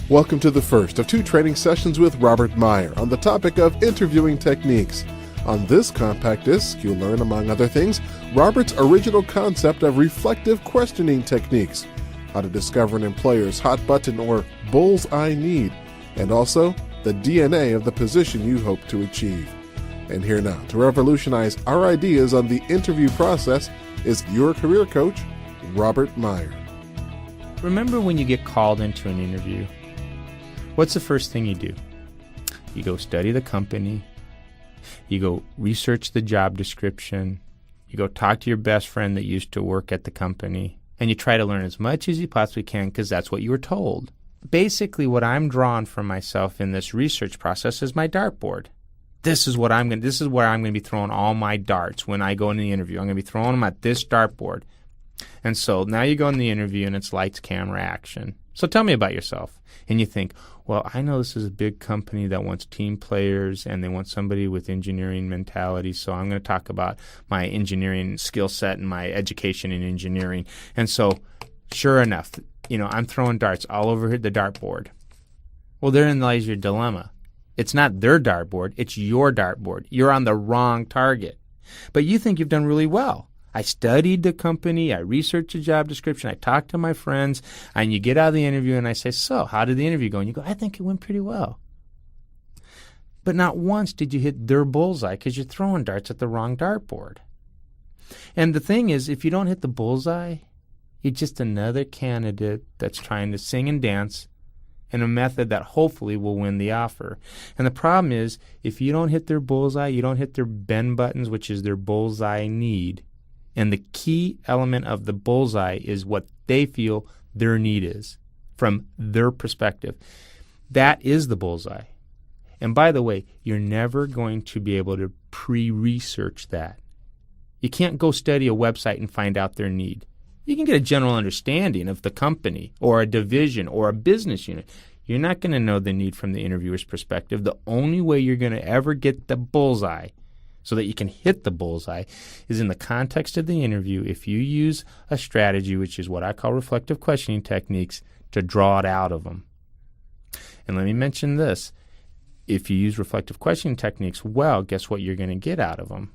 Welcome to the first of two training sessions with Robert Meyer on the topic of interviewing techniques. On this compact disc, you'll learn, among other things, Robert's original concept of reflective questioning techniques, how to discover an employer's hot button or bullseye need, and also the DNA of the position you hope to achieve. And here now, to revolutionize our ideas on the interview process, is your career coach, Robert Meyer. Remember when you get called into an interview, what's the first thing you do? You go study the company, you go research the job description, you go talk to your best friend that used to work at the company, and you try to learn as much as you possibly can because that's what you were told. Basically, what I'm drawing for myself in this research process is my dartboard. This is where I'm going to be throwing all my darts when I go into the interview. I'm going to be throwing them at this dartboard. And so now you go in the interview and it's lights, camera, action. So tell me about yourself. And you think, well, I know this is a big company that wants team players and they want somebody with engineering mentality. So I'm going to talk about my engineering skill set and my education in engineering. And so sure enough, I'm throwing darts all over the dartboard. Well, therein lies your dilemma. It's not their dartboard, it's your dartboard. You're on the wrong target. But you think you've done really well. I studied the company, I researched the job description, I talked to my friends, and you get out of the interview and I say, so, how did the interview go? And you go, I think it went pretty well. But not once did you hit their bullseye because you're throwing darts at the wrong dartboard. And the thing is, if you don't hit the bullseye, you're just another candidate that's trying to sing and dance in a method that hopefully will win the offer. And the problem is, if you don't hit their bullseye, you don't hit their bend buttons, which is their bullseye need. And the key element of the bullseye is what they feel their need is from their perspective. That is the bullseye. And by the way, you're never going to be able to pre-research that. You can't go study a website and find out their need. You can get a general understanding of the company or a division or a business unit. You're not going to know the need from the interviewer's perspective. The only way you're going to ever get the bullseye so that you can hit the bullseye is in the context of the interview if you use a strategy, which is what I call reflective questioning techniques, to draw it out of them. And let me mention this. If you use reflective questioning techniques well, guess what you're going to get out of them?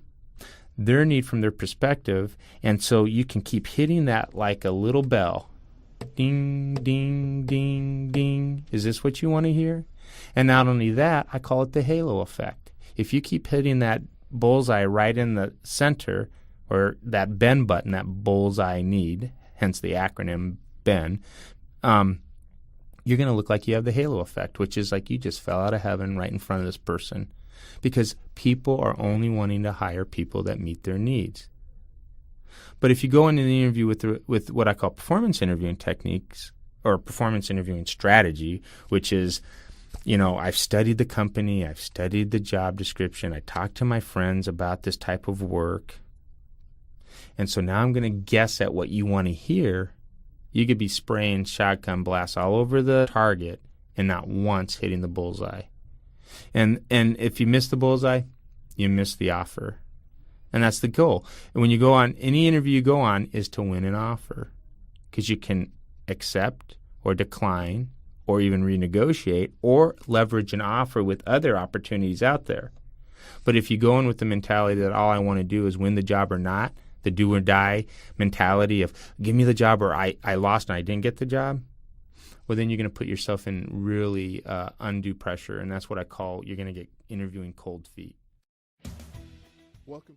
Their need from their perspective, and so you can keep hitting that like a little bell. Ding, ding, ding, ding. Is this what you want to hear? And not only that, I call it the halo effect. If you keep hitting that bullseye right in the center, or that bend button, that bullseye need, hence the acronym BEN, you're going to look like you have the halo effect, which is like you just fell out of heaven right in front of this person. Because people are only wanting to hire people that meet their needs. But if you go into the interview with what I call performance interviewing techniques or performance interviewing strategy, which is, I've studied the company, I've studied the job description, I talked to my friends about this type of work, and so now I'm going to guess at what you want to hear, you could be spraying shotgun blasts all over the target and not once hitting the bullseye. And if you miss the bullseye, you miss the offer. And that's the goal. And when you go on, any interview you go on is to win an offer. Because you can accept or decline or even renegotiate or leverage an offer with other opportunities out there. But if you go in with the mentality that all I want to do is win the job or not, the do or die mentality of give me the job or I lost and I didn't get the job, well, then you're going to put yourself in really undue pressure, and that's what I call you're going to get interviewing cold feet. Welcome.